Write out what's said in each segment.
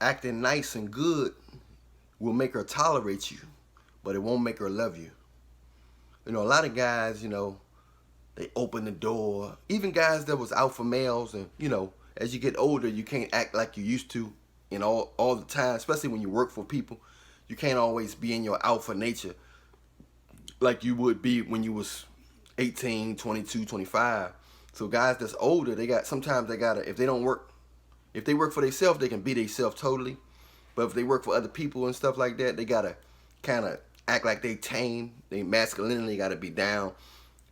acting nice and good will make her tolerate you, but it won't make her love you. You know, a lot of guys, you know, they open the door. Even guys that was alpha males, and you know, as you get older, you can't act like you used to, you know, all the time. Especially when you work for people, you can't always be in your alpha nature like you would be when you was 18, 22, 25. So guys that's older, they got sometimes they gotta, if they don't work, if they work for themselves, they can be themselves totally. But if they work for other people and stuff like that, they gotta kind of act like they tame. They masculinity gotta be down,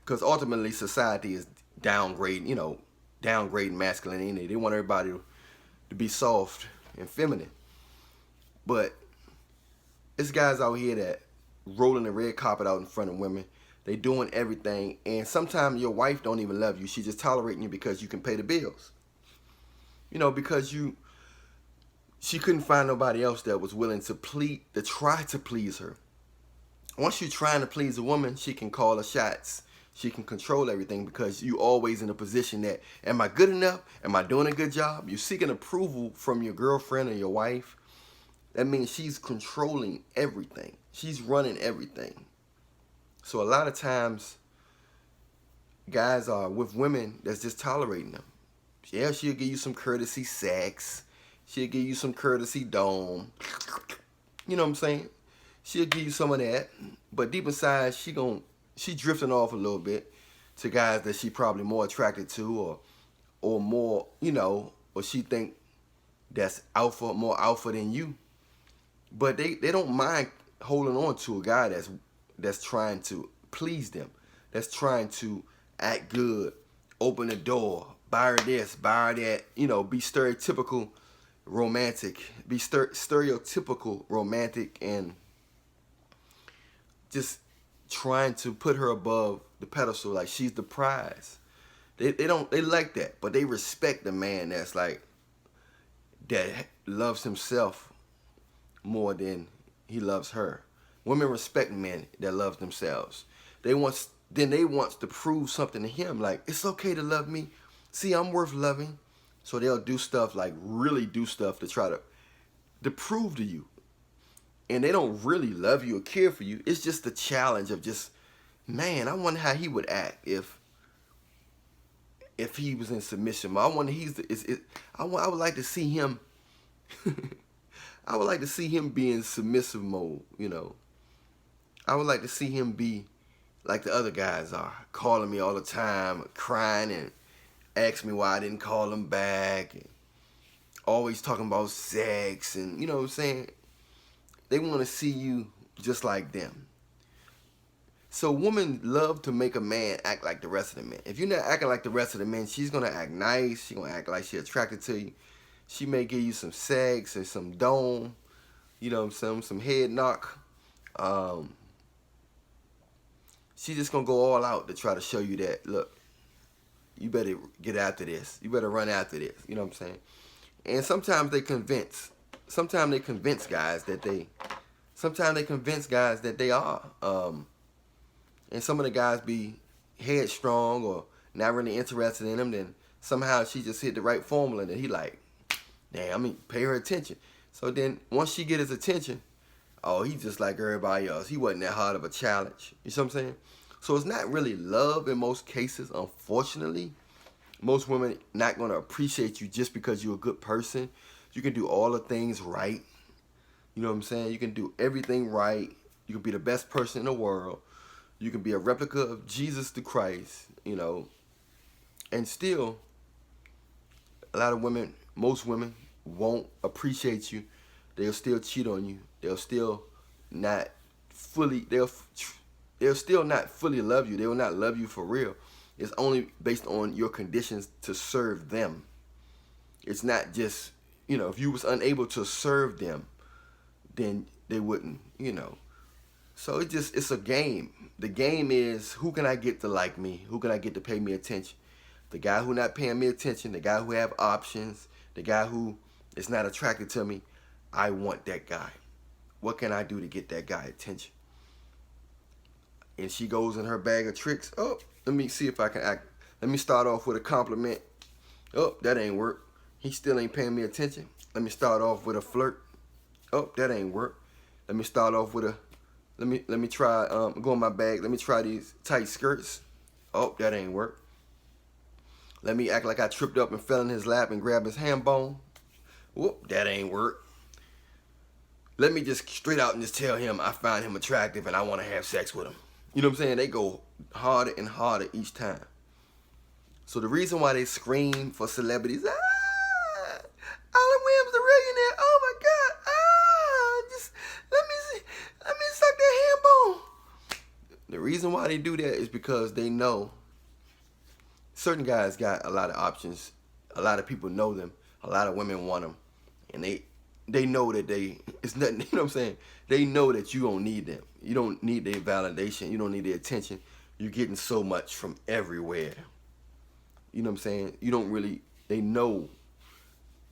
because ultimately society is downgrading, you know, downgrading masculinity. They want everybody to be soft and feminine. But it's guys out here that rolling the red carpet out in front of women. They doing everything, and sometimes your wife don't even love you. She's just tolerating you because you can pay the bills. You know, because she couldn't find nobody else that was willing to try to please her. Once you're trying to please a woman, she can call the shots. She can control everything because you always in a position that, am I good enough? Am I doing a good job? You're seeking approval from your girlfriend or your wife. That means she's controlling everything. She's running everything. So a lot of times, guys are with women that's just tolerating them. Yeah, she'll give you some courtesy sex. She'll give you some courtesy dome. You know what I'm saying? She'll give you some of that. But deep inside, she drifting off a little bit to guys that she probably more attracted to, or more, you know, or she think that's more alpha than you. But they don't mind holding on to a guy that's trying to please them, that's trying to act good, open the door, buy her this, buy her that, you know, be stereotypical romantic, and just trying to put her above the pedestal like she's the prize. They like that, but they respect the man that's like, that loves himself more than he loves her. Women respect men that love themselves. They want to prove something to him, like, it's okay to love me. See, I'm worth loving. So they'll do stuff, like really do stuff to try to prove to you. And they don't really love you or care for you. It's just the challenge of just, man, I wonder how he would act if he was in submission. I wonder I would like to see him I would like to see him be in submissive mode, you know. I would like to see him be like the other guys are, calling me all the time, crying and asking me why I didn't call him back, and always talking about sex, and you know what I'm saying? They want to see you just like them. So women love to make a man act like the rest of the men. If you're not acting like the rest of the men, she's going to act nice. She's going to act like she's attracted to you. She may give you some sex and some dome, you know, some head knock. She's just going to go all out to try to show you that, look, you better get after this. You better run after this. You know what I'm saying? And sometimes they convince guys that they are. And some of the guys be headstrong or not really interested in him. Then somehow she just hit the right formula that he like, damn, I mean, pay her attention. So then once she get his attention, oh, he's just like everybody else. He wasn't that hard of a challenge. You see what I'm saying? So it's not really love in most cases, unfortunately. Most women not going to appreciate you just because you're a good person. You can do all the things right. You know what I'm saying? You can do everything right. You can be the best person in the world. You can be a replica of Jesus the Christ, you know. And still, a lot of women, most women, won't appreciate you. They'll still cheat on you. They'll still not fully love you. They will not love you for real. It's only based on your conditions to serve them. It's not just, you know, if you was unable to serve them, then they wouldn't, you know. So it's a game. The game is, who can I get to like me? Who can I get to pay me attention? The guy who not paying me attention, the guy who have options, the guy who is not attracted to me, I want that guy. What can I do to get that guy attention? And she goes in her bag of tricks. Oh, let me see if I can act. Let me start off with a compliment. Oh, that ain't work. He still ain't paying me attention. Let me start off with a flirt. Oh, that ain't work. Let me start off with a, let me try, go in my bag. Let me try these tight skirts. Oh, that ain't work. Let me act like I tripped up and fell in his lap and grabbed his ham bone. Whoop, that ain't work. Let me just straight out and just tell him I find him attractive and I want to have sex with him. You know what I'm saying? They go harder and harder each time. So the reason why they scream for celebrities, Allan Williams the Reallionaire, oh my God, just let me suck that ham bone. The reason why they do that is because they know certain guys got a lot of options. A lot of people know them. A lot of women want them. And they know that it's nothing, you know what I'm saying? They know that you don't need them. You don't need their validation. You don't need their attention. You're getting so much from everywhere. You know what I'm saying? You don't really, they know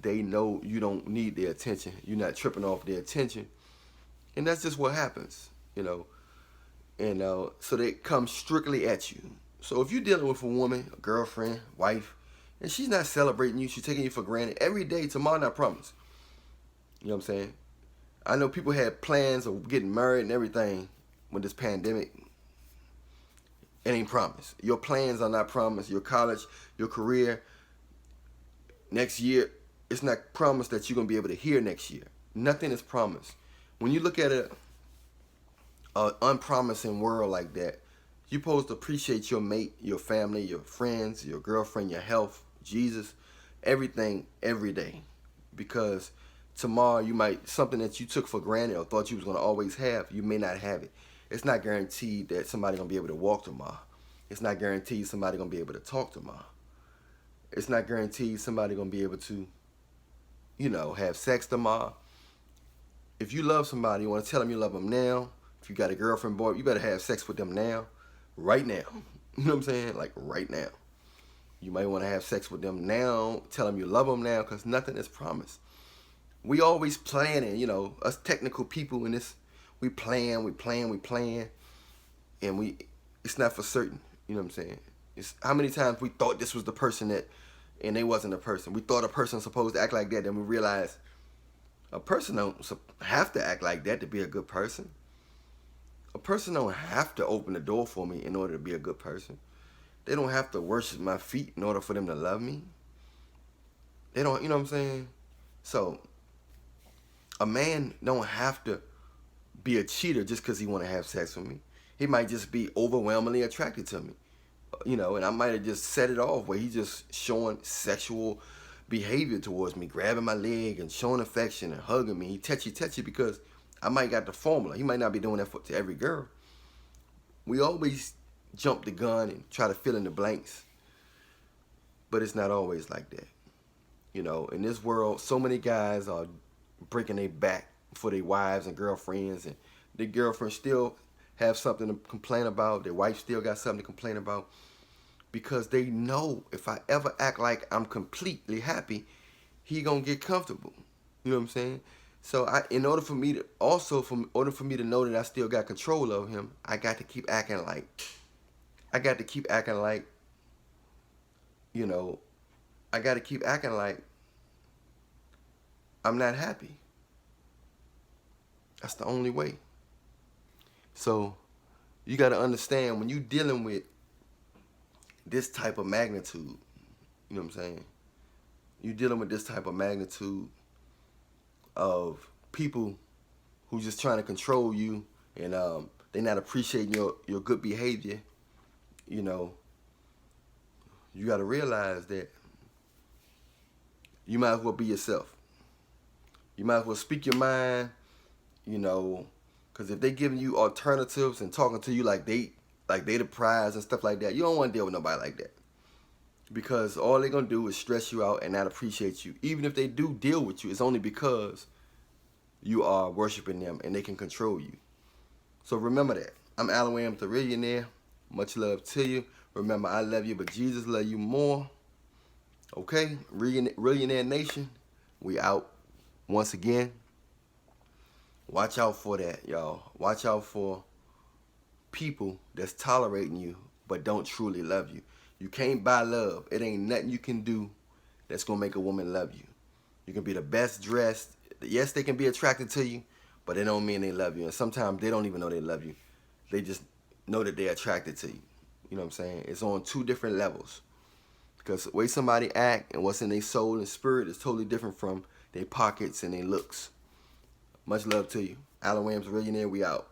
you don't need their attention. You're not tripping off their attention. And that's just what happens, you know. And so they come strictly at you. So if you're dealing with a woman, a girlfriend, wife, and she's not celebrating you, she's taking you for granted every day, tomorrow not promised. You know what I'm saying? I know people had plans of getting married and everything with this pandemic. It ain't promised. Your plans are not promised. Your college, your career, next year, it's not promised that you're going to be able to hear next year. Nothing is promised. When you look at an unpromising world like that, you're supposed to appreciate your mate, your family, your friends, your girlfriend, your health, Jesus, everything, every day. Because tomorrow you might, something that you took for granted or thought you was going to always have, you may not have it. It's not guaranteed that somebody's going to be able to walk tomorrow. It's not guaranteed somebody's going to be able to talk tomorrow. It's not guaranteed somebody's going to be able to, you know, have sex tomorrow. If you love somebody, you want to tell them you love them now. If you got a girlfriend, boy, you better have sex with them now. Right now. You know what I'm saying? Like right now. You might want to have sex with them now. Tell them you love them now, because nothing is promised. We always planning, you know, us technical people in this, we plan, and it's not for certain. You know what I'm saying? It's how many times we thought this was the person that, and they wasn't the person. We thought a person was supposed to act like that, then we realized a person don't have to act like that to be a good person. A person don't have to open the door for me in order to be a good person. They don't have to worship my feet in order for them to love me. They don't, you know what I'm saying? So, a man don't have to be a cheater just because he want to have sex with me. He might just be overwhelmingly attracted to me. You know, and I might have just set it off where he's just showing sexual behavior towards me, grabbing my leg and showing affection and hugging me. He touchy because I might got the formula. He might not be doing that to every girl. We always jump the gun and try to fill in the blanks. But it's not always like that. You know, in this world, so many guys are breaking their back for their wives and girlfriends, and their girlfriends still have something to complain about. Their wife still got something to complain about, because they know if I ever act like I'm completely happy, he gonna get comfortable. You know what I'm saying? So in order for me to know that I still got control of him, I got to keep acting like, you know, I got to keep acting like I'm not happy. That's the only way. So you got to understand, when you dealing with this type of magnitude, you know what I'm saying? You're dealing with this type of magnitude of people who just trying to control you, and they not appreciating your good behavior. You know, you got to realize that you might as well be yourself. You might as well speak your mind, you know, because if they giving you alternatives and talking to you like they the prize and stuff like that, you don't want to deal with nobody like that. Because all they're going to do is stress you out and not appreciate you. Even if they do deal with you, it's only because you are worshiping them and they can control you. So remember that. I'm Allan Williams, the Reallionaire. Much love to you. Remember, I love you, but Jesus love you more. Okay? Reallionaire Nation, we out once again. Watch out for that, y'all. Watch out for people that's tolerating you but don't truly love you. You can't buy love. It ain't nothing you can do that's going to make a woman love you. You can be the best dressed. Yes, they can be attracted to you, but it don't mean they love you. And sometimes they don't even know they love you. They just know that they're attracted to you. You know what I'm saying? It's on two different levels. Because the way somebody act and what's in their soul and spirit is totally different from their pockets and their looks. Much love to you. Allan Williams, Reallionaire, we out.